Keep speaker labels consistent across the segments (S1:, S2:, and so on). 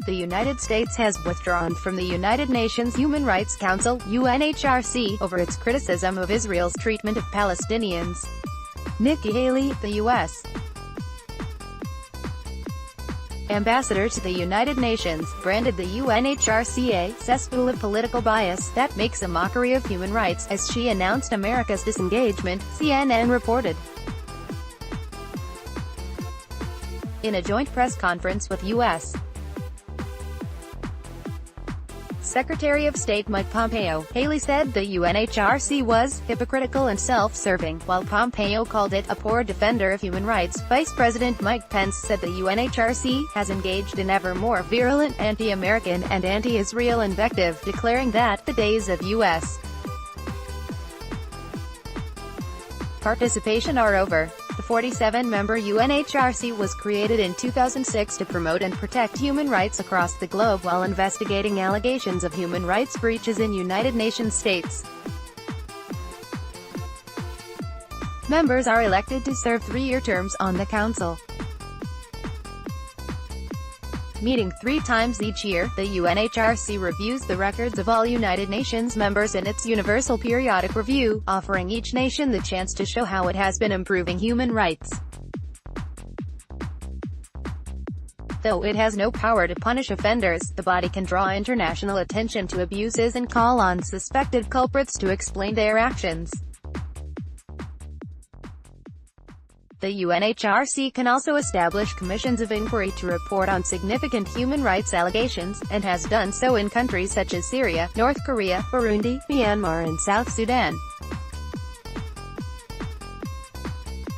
S1: The United States has withdrawn from the United Nations Human Rights Council (UNHRC) over its criticism of Israel's treatment of Palestinians. Nikki Haley, the U.S. ambassador to the United Nations, branded the UNHRC a cesspool of political bias that makes a mockery of human rights, as she announced America's disengagement, CNN reported. In a joint press conference with U.S. Secretary of State Mike Pompeo, Haley said the UNHRC was hypocritical and self-serving. While Pompeo called it a poor defender of human rights, Vice President Mike Pence said the UNHRC has engaged in ever more virulent anti-American and anti-Israel invective, declaring that the days of U.S. participation are over. The 47-member UNHRC was created in 2006 to promote and protect human rights across the globe while investigating allegations of human rights breaches in United Nations states. Members are elected to serve 3-year terms on the Council. Meeting 3 times each year, the UNHRC reviews the records of all United Nations members in its Universal Periodic Review, offering each nation the chance to show how it has been improving human rights. Though it has no power to punish offenders, the body can draw international attention to abuses and call on suspected culprits to explain their actions. The UNHRC can also establish commissions of inquiry to report on significant human rights allegations, and has done so in countries such as Syria, North Korea, Burundi, Myanmar and South Sudan.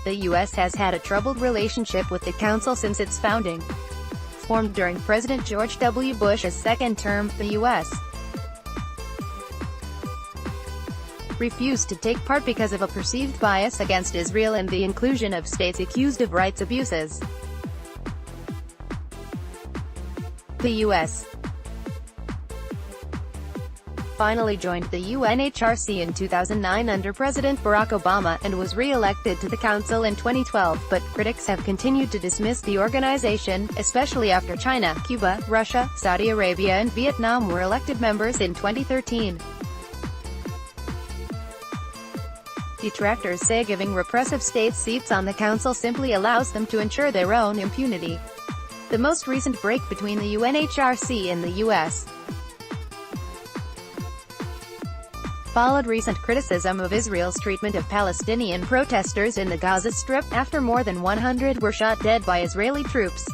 S1: The U.S. has had a troubled relationship with the Council since its founding. Formed during President George W. Bush's second term, the U.S. refused to take part because of a perceived bias against Israel and the inclusion of states accused of rights abuses. The U.S. finally joined the UNHRC in 2009 under President Barack Obama, and was re-elected to the Council in 2012, but critics have continued to dismiss the organization, especially after China, Cuba, Russia, Saudi Arabia and Vietnam were elected members in 2013. Detractors say giving repressive states seats on the Council simply allows them to ensure their own impunity. The most recent break between the UNHRC and the U.S. followed recent criticism of Israel's treatment of Palestinian protesters in the Gaza Strip, after more than 100 were shot dead by Israeli troops.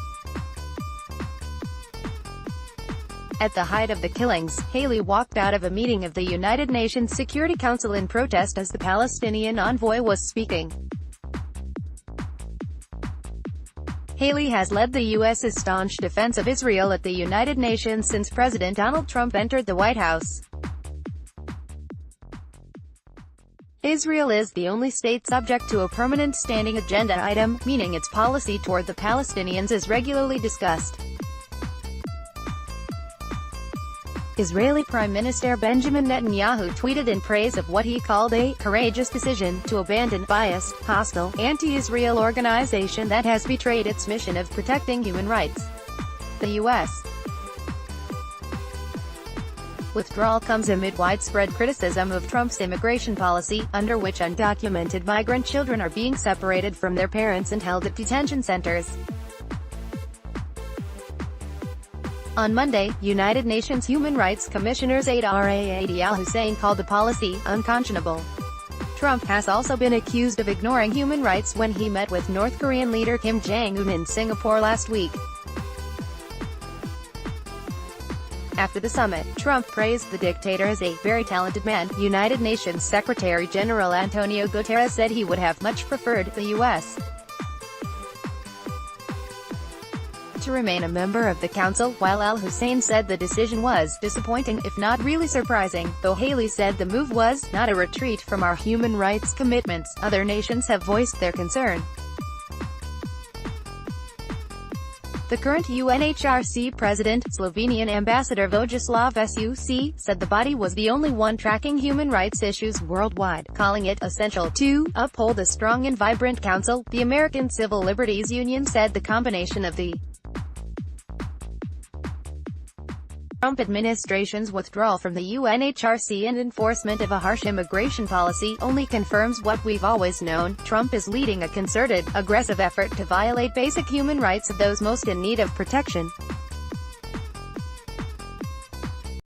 S1: At the height of the killings, Haley walked out of a meeting of the United Nations Security Council in protest as the Palestinian envoy was speaking. Haley has led the U.S.'s staunch defense of Israel at the United Nations since President Donald Trump entered the White House. Israel is the only state subject to a permanent standing agenda item, meaning its policy toward the Palestinians is regularly discussed. Israeli Prime Minister Benjamin Netanyahu tweeted in praise of what he called a courageous decision to abandon biased, hostile, anti-Israel organization that has betrayed its mission of protecting human rights. The U.S. withdrawal comes amid widespread criticism of Trump's immigration policy, under which undocumented migrant children are being separated from their parents and held at detention centers. On Monday, United Nations Human Rights Commissioner Zeid Ra'ad al-Hussein called the policy unconscionable. Trump has also been accused of ignoring human rights when he met with North Korean leader Kim Jong-un in Singapore last week. After the summit, Trump praised the dictator as a very talented man. United Nations Secretary-General Antonio Guterres said he would have much preferred the U.S. to remain a member of the Council, while al-Hussein said the decision was disappointing, if not really surprising, though Haley said the move was not a retreat from our human rights commitments. Other nations have voiced their concern. The current UNHRC president, Slovenian Ambassador Vojislav Suc, said the body was the only one tracking human rights issues worldwide, calling it essential to uphold a strong and vibrant council. The American Civil Liberties Union said the combination of the Trump administration's withdrawal from the UNHRC and enforcement of a harsh immigration policy only confirms what we've always known. Trump is leading a concerted, aggressive effort to violate basic human rights of those most in need of protection.